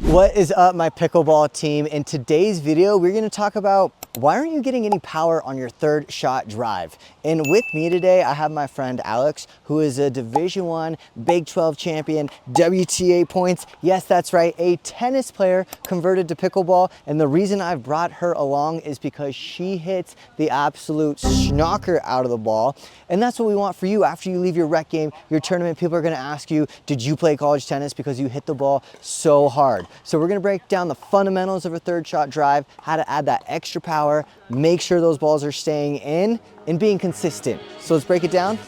What is up, my pickleball team? In today's video, we're gonna talk about why aren't you getting any power on your third shot drive? And with me today, I have my friend Alex, who is a Division I Big 12 champion, WTA points. Yes, that's right, a tennis player converted to pickleball. And the reason I've brought her along is because she hits the absolute schnocker out of the ball. And that's what we want for you. After you leave your rec game, your tournament, people are gonna ask you, did you play college tennis? Because you hit the ball so hard. So we're gonna break down the fundamentals of a third shot drive, how to add that extra power, make sure those balls are staying in and being consistent. So let's break it down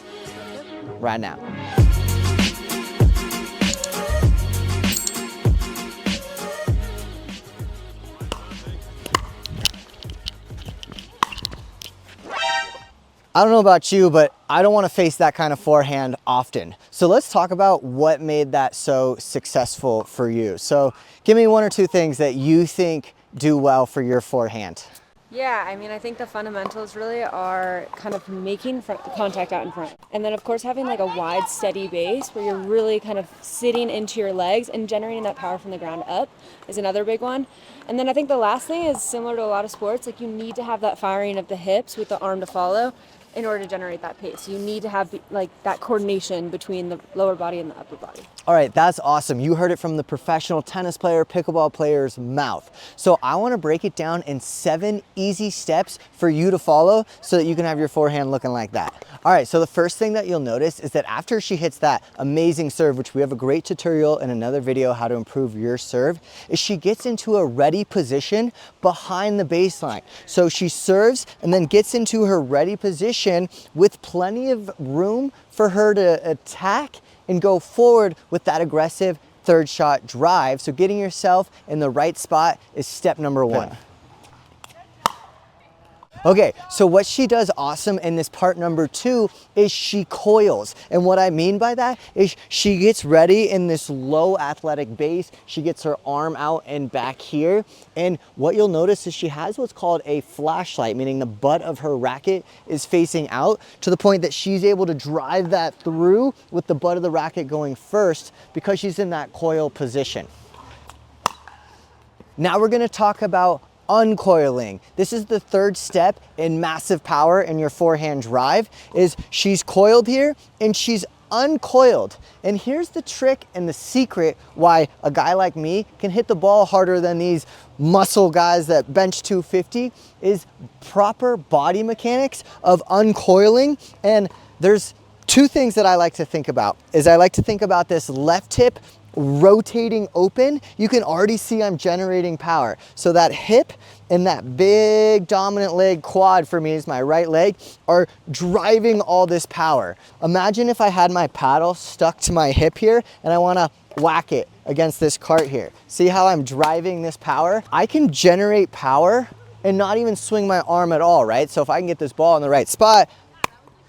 right now. I don't know about you, but I don't want to face that kind of forehand often. So let's talk about what made that so successful for you. So give me one or two things that you think do well for your forehand. Yeah, I mean, I think the fundamentals really are kind of making contact out in front. And then, of course, having like a wide, steady base where you're really kind of sitting into your legs and generating that power from the ground up is another big one. And then I think the last thing is similar to a lot of sports, like you need to have that firing of the hips with the arm to follow in order to generate that pace. You need to have like that coordination between the lower body and the upper body. All right, that's awesome. You heard it from the professional tennis player, pickleball player's mouth. So I want to break it down in 7 easy steps for you to follow so that you can have your forehand looking like that. All right, so the first thing that you'll notice is that after she hits that amazing serve, which we have a great tutorial in another video, how to improve your serve, is she gets into a ready position behind the baseline. So she serves and then gets into her ready position with plenty of room for her to attack and go forward with that aggressive third shot drive. So getting yourself in the right spot is step number 1. Okay, so what she does awesome in this part number 2 is she coils. And what I mean by that is she gets ready in this low athletic base. She gets her arm out and back here. And what you'll notice is she has what's called a flashlight, meaning the butt of her racket is facing out to the point that she's able to drive that through with the butt of the racket going first because she's in that coil position. Now we're gonna talk about uncoiling. This is the third step in massive power in your forehand drive, is she's coiled here and she's uncoiled. And here's the trick and the secret why a guy like me can hit the ball harder than these muscle guys that bench 250 is proper body mechanics of uncoiling. And there's 2 things that I like to think about. I like to think about this left hip rotating open. You can already see I'm generating power. So that hip and that big dominant leg, quad for me is my right leg, are driving all this power. Imagine if I had my paddle stuck to my hip here and I want to whack it against this cart here. See how I'm driving this power? I can generate power and not even swing my arm at all, right? So if I can get this ball in the right spot,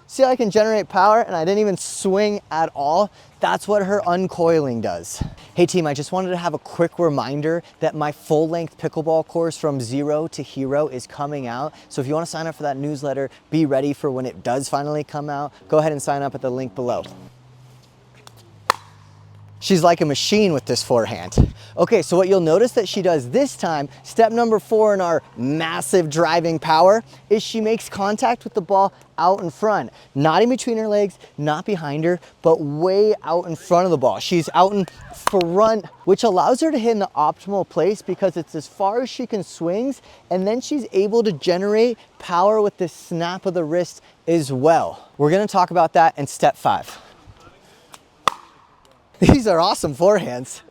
see how I can generate power and I didn't even swing at all? That's what her uncoiling does. Hey team, I just wanted to have a quick reminder that my full-length pickleball course from zero to hero is coming out. So if you want to sign up for that newsletter, be ready for when it does finally come out. Go ahead and sign up at the link below. She's like a machine with this forehand. Okay, so what you'll notice that she does this time, step number 4 in our massive driving power, is she makes contact with the ball out in front. Not in between her legs, not behind her, but way out in front of the ball. She's out in front, which allows her to hit in the optimal place because it's as far as she can swings, and then she's able to generate power with the snap of the wrist as well. We're gonna talk about that in step 5. These are awesome forehands.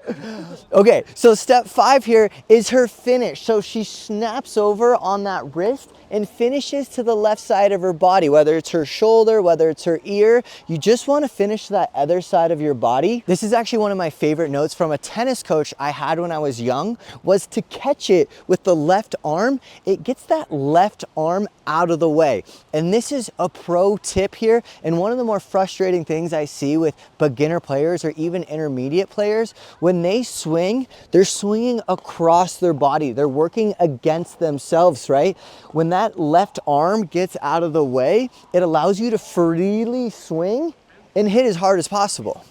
Okay, so step 5 here is her finish. So she snaps over on that wrist and finishes to the left side of her body, whether it's her shoulder, whether it's her ear. You just want to finish that other side of your body. This is actually one of my favorite notes from a tennis coach I had when I was young, was to catch it with the left arm. It gets that left arm out of the way. And this is a pro tip here. And one of the more frustrating things I see with beginner players or even intermediate players, when they swing, they're swinging across their body. They're working against themselves, right? When that left arm gets out of the way, it allows you to freely swing and hit as hard as possible.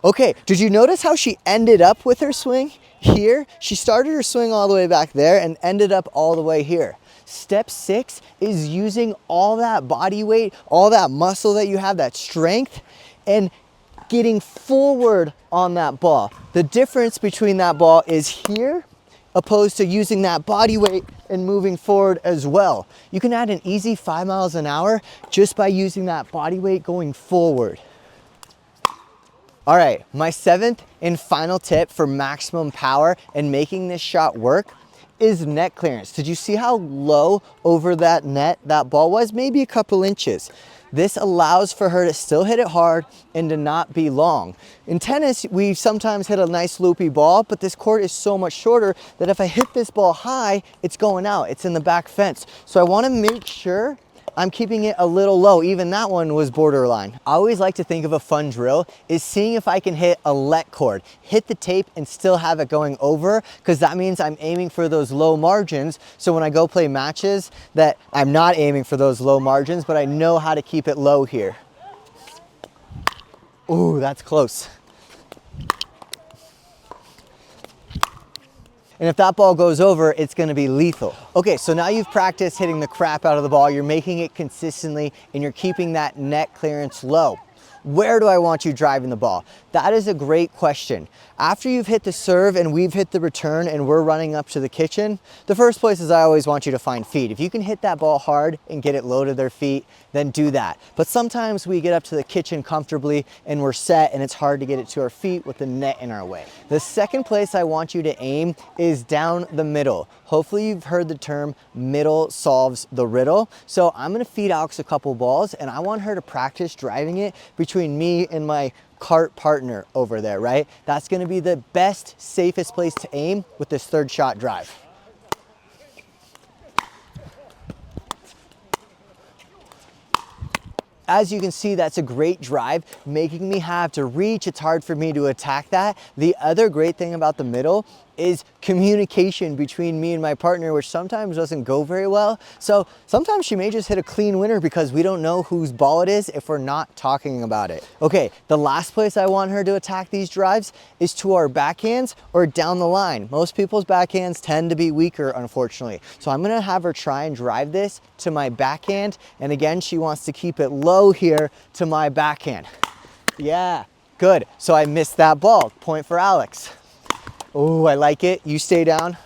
Okay, did you notice how she ended up with her swing here? She started her swing all the way back there and ended up all the way here. Step 6 is using all that body weight, all that muscle that you have, that strength, and getting forward on that ball. The difference between that ball is here, opposed to using that body weight and moving forward as well. You can add an easy 5 miles an hour just by using that body weight going forward. All right, my 7th and final tip for maximum power and making this shot work is net clearance. Did you see how low over that net that ball was? Maybe a couple inches. This allows for her to still hit it hard and to not be long. In tennis, we sometimes hit a nice loopy ball, but this court is so much shorter that if I hit this ball high, it's going out. It's in the back fence. So I want to make sure I'm keeping it a little low. Even that one was borderline. I always like to think of a fun drill is seeing if I can hit a let cord, hit the tape and still have it going over, because that means I'm aiming for those low margins. So when I go play matches that I'm not aiming for those low margins, but I know how to keep it low here. Ooh, that's close. And if that ball goes over, it's gonna be lethal. Okay, so now you've practiced hitting the crap out of the ball, you're making it consistently, and you're keeping that net clearance low. Where do I want you driving the ball? That is a great question. After you've hit the serve and we've hit the return and we're running up to the kitchen, the first place is I always want you to find feet. If you can hit that ball hard and get it low to their feet, then do that. But sometimes we get up to the kitchen comfortably and we're set and it's hard to get it to our feet with the net in our way. The second place I want you to aim is down the middle. Hopefully you've heard the term middle solves the riddle. So I'm gonna feed Alex a couple balls and I want her to practice driving it between me and my cart partner over there, right? That's gonna be the best, safest place to aim with this third shot drive. As you can see, that's a great drive, making me have to reach. It's hard for me to attack that. The other great thing about the middle is communication between me and my partner, which sometimes doesn't go very well. So sometimes she may just hit a clean winner because we don't know whose ball it is if we're not talking about it. Okay, the last place I want her to attack these drives is to our backhands or down the line. Most people's backhands tend to be weaker, unfortunately. So I'm gonna have her try and drive this to my backhand. And again, she wants to keep it low here to my backhand. Yeah, good. So I missed that ball. Point for Alex. Oh, I like it. You stay down.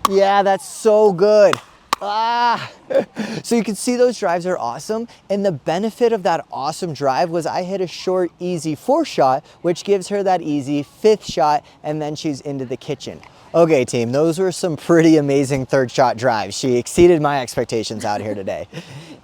Yeah, that's so good. Ah! So you can see those drives are awesome. And the benefit of that awesome drive was I hit a short, easy 4 shot, which gives her that easy 5th shot, and then she's into the kitchen. Okay, team, those were some pretty amazing third shot drives. She exceeded my expectations out here today.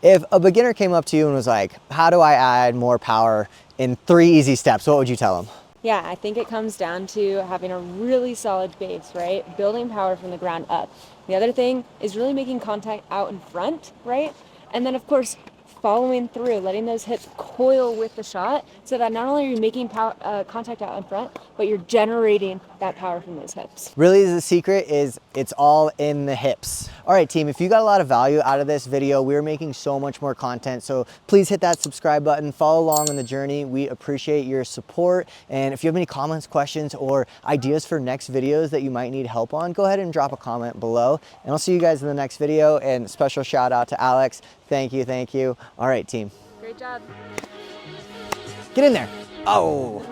If a beginner came up to you and was like, how do I add more power in 3 easy steps, what would you tell them? Yeah, I think it comes down to having a really solid base, right? Building power from the ground up. The other thing is really making contact out in front, right? And then of course, following through, letting those hips coil with the shot so that not only are you making contact out in front, but you're generating that power from those hips. Really, the secret is it's all in the hips. All right, team, if you got a lot of value out of this video, we're making so much more content. So please hit that subscribe button, follow along on the journey. We appreciate your support. And if you have any comments, questions, or ideas for next videos that you might need help on, go ahead and drop a comment below. And I'll see you guys in the next video. And special shout out to Alex. Thank you, thank you. All right, team. Great job. Get in there. Oh.